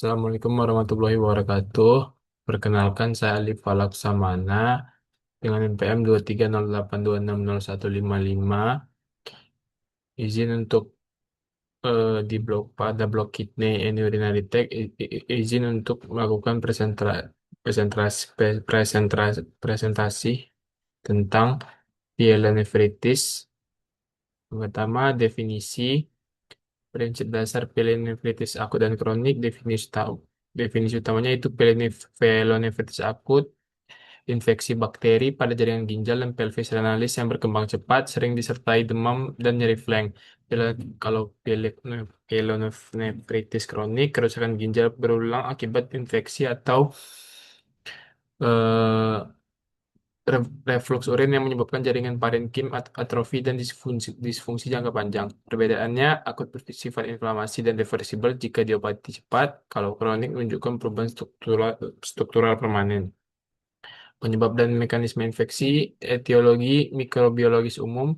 Assalamualaikum warahmatullahi wabarakatuh. Perkenalkan, saya Alif Falak Samana dengan NPM 2308260155. Izin untuk di blog pada blog Kidney and Urinary Tract, izin untuk melakukan presentasi tentang pielonefritis. Pertama, definisi. Prinsip dasar pielonefritis akut dan kronik, definisi utamanya itu pielonefritis akut, infeksi bakteri pada jaringan ginjal dan pelvis renalis yang berkembang cepat, sering disertai demam dan nyeri flank. Kalau pielonefritis kronik, kerusakan ginjal berulang akibat infeksi atau eh, reflux urin yang menyebabkan jaringan parenkim atrofi dan disfungsi jangka panjang. Perbedaannya, akut bersifat inflamasi dan reversibel jika diobati cepat, kalau kronik menunjukkan perubahan struktural permanen. Penyebab dan mekanisme infeksi, etiologi mikrobiologis umum.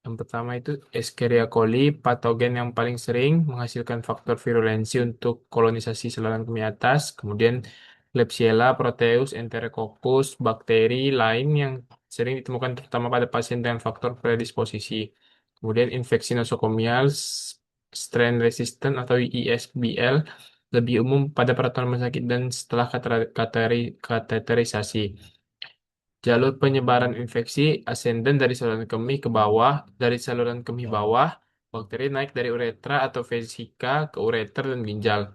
Yang pertama itu Escherichia coli, patogen yang paling sering menghasilkan faktor virulensi untuk kolonisasi saluran kemih atas. Kemudian Klebsiella, Proteus, Enterococcus, bakteri lain yang sering ditemukan terutama pada pasien dengan faktor predisposisi. Kemudian infeksi nosokomial, strain resistant atau ISBL, lebih umum pada peraturan rumah sakit dan setelah kateterisasi. Jalur penyebaran infeksi ascendant dari saluran kemih ke bawah, dari saluran kemih bawah, bakteri naik dari uretra atau vesika ke ureter dan ginjal.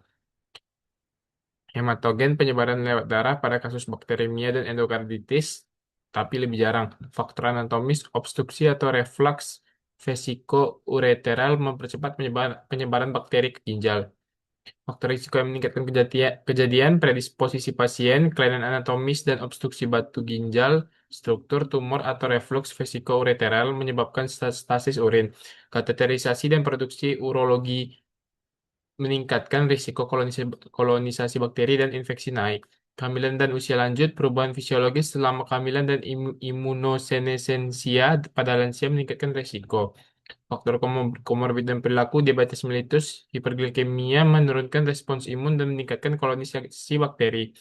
Hematogen penyebaran lewat darah pada kasus bakteremia dan endokarditis, tapi lebih jarang. Faktor anatomis, obstruksi atau reflux vesiko-ureteral mempercepat penyebaran bakteri ke ginjal. Faktor risiko yang meningkatkan kejadian, predisposisi pasien, kelainan anatomis dan obstruksi batu ginjal, struktur tumor atau reflux vesiko-ureteral menyebabkan stasis urin, kateterisasi dan produksi urologi meningkatkan risiko kolonisasi bakteri dan infeksi naik. Kehamilan dan usia lanjut, perubahan fisiologis selama kehamilan dan imunosenesensia pada lansia meningkatkan risiko. Faktor komorbid dan perilaku, diabetes mellitus, hiperglikemia menurunkan respons imun dan meningkatkan kolonisasi bakteri.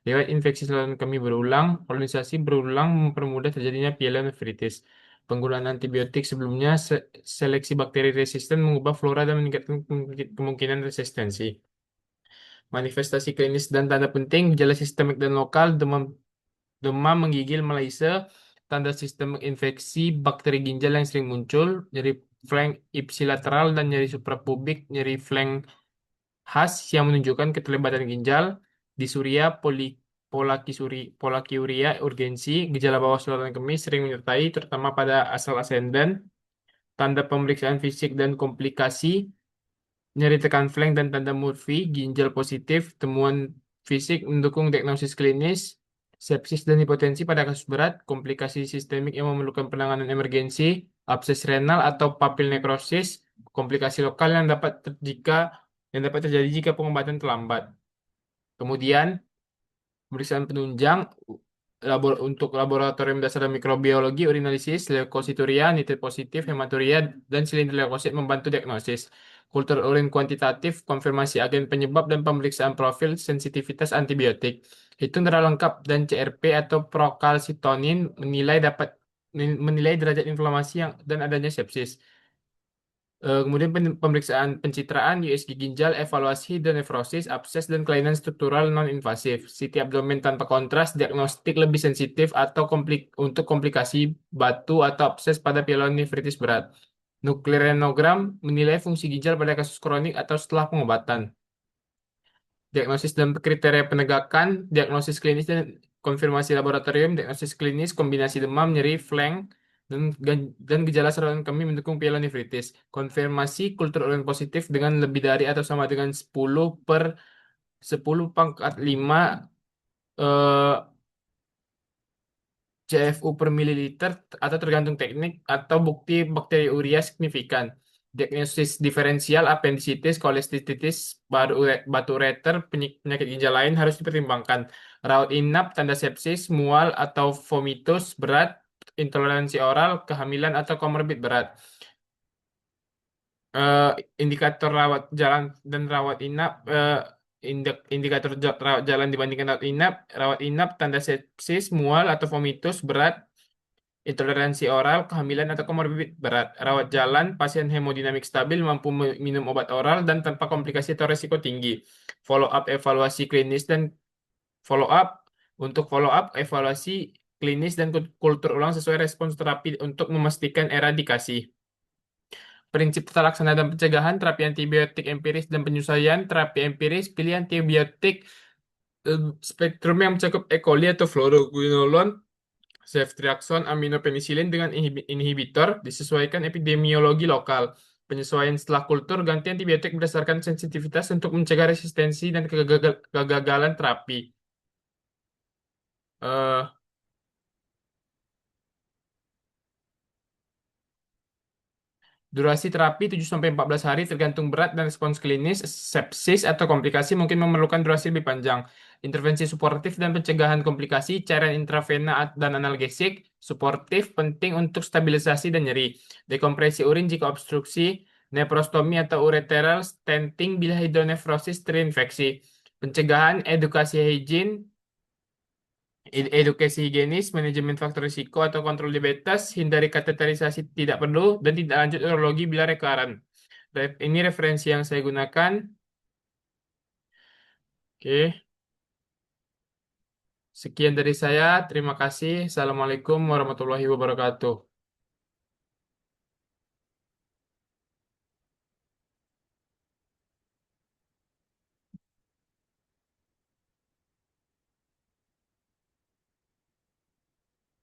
Lewat infeksi saluran kemih berulang, kolonisasi berulang mempermudah terjadinya pielonefritis. Penggunaan antibiotik sebelumnya, seleksi bakteri resisten mengubah flora dan meningkatkan kemungkinan resistensi. Manifestasi klinis dan tanda penting, gejala sistemik dan lokal, demam, demam menggigil Malaysia, tanda sistemik infeksi bakteri ginjal yang sering muncul, nyeri flank ipsilateral dan nyeri suprapubik, nyeri flank khas yang menunjukkan keterlibatan ginjal, disuria, polakiuria, urgensi, gejala bawah saluran kemih sering menyertai, terutama pada asal ascendant, tanda pemeriksaan fisik dan komplikasi, nyeri tekan flank dan tanda Murphy, ginjal positif, temuan fisik mendukung diagnosis klinis, sepsis dan hipotensi pada kasus berat, komplikasi sistemik yang memerlukan penanganan emergensi, abses renal atau papil nekrosis, komplikasi lokal yang dapat terjadi jika pengobatan terlambat. Kemudian, pemeriksaan penunjang untuk laboratorium dasar dan mikrobiologi, urinalisis, leukosituria, nitrit positif, hematuria, dan silinder leukosit membantu diagnosis. Kultur urin kuantitatif, konfirmasi agen penyebab, dan pemeriksaan profil sensitivitas antibiotik. Hitung darah lengkap dan CRP atau prokalsitonin menilai derajat inflamasi dan adanya sepsis. Kemudian pemeriksaan pencitraan, USG ginjal, evaluasi dan nefrosis, abses dan kelainan struktural non-invasif. CT abdomen tanpa kontras, diagnostik lebih sensitif atau untuk komplikasi batu atau abses pada pielonefritis berat. Nuklirenogram menilai fungsi ginjal pada kasus kronik atau setelah pengobatan. Diagnosis dan kriteria penegakan, diagnosis klinis dan konfirmasi laboratorium, diagnosis klinis, kombinasi demam, nyeri, flank, dan gejala saluran kemih mendukung pielonefritis. Konfirmasi kultur urin positif dengan lebih dari atau sama dengan 10/10⁵ eh, CFU per mililiter atau tergantung teknik atau bukti bakteriuria signifikan. Diagnosis diferensial apendisitis, kolestitis, batu ureter, penyakit ginjal lain harus dipertimbangkan. Rawat inap, tanda sepsis, mual atau vomitus berat, intoleransi oral, kehamilan atau komorbid berat. eh, indikator rawat jalan dan rawat inap, indikator rawat jalan dibandingkan rawat inap, tanda sepsis, mual atau vomitus berat, intoleransi oral, kehamilan atau komorbid berat. Rawat jalan, pasien hemodinamik stabil, mampu minum obat oral dan tanpa komplikasi atau resiko tinggi. Follow up evaluasi klinis dan follow up untuk follow up evaluasi klinis dan kultur ulang sesuai respons terapi untuk memastikan eradikasi. Prinsip tata laksana dan pencegahan, terapi antibiotik empiris dan penyesuaian, terapi empiris, pilih antibiotik spektrum yang mencakup E. coli atau fluoroquinolone, ceftriaxone, aminopenicillin dengan inhibitor, disesuaikan epidemiologi lokal. Penyesuaian setelah kultur, ganti antibiotik berdasarkan sensitivitas untuk mencegah resistensi dan kegagalan terapi. Eh, Durasi terapi 7-14 hari tergantung berat dan respons klinis. Sepsis atau komplikasi mungkin memerlukan durasi lebih panjang. Intervensi suportif dan pencegahan komplikasi, cairan intravena dan analgesik. Suportif penting untuk stabilisasi dan nyeri. Dekompresi urin jika obstruksi, nephrostomi atau ureteral stenting bila hidronefrosis terinfeksi. Pencegahan edukasi hygiene, edukasi higienis, manajemen faktor risiko atau kontrol diabetes, hindari kateterisasi tidak perlu, dan tidak lanjut urologi bila rekaren. Ini referensi yang saya gunakan. Oke, sekian dari saya. Terima kasih. Assalamualaikum warahmatullahi wabarakatuh.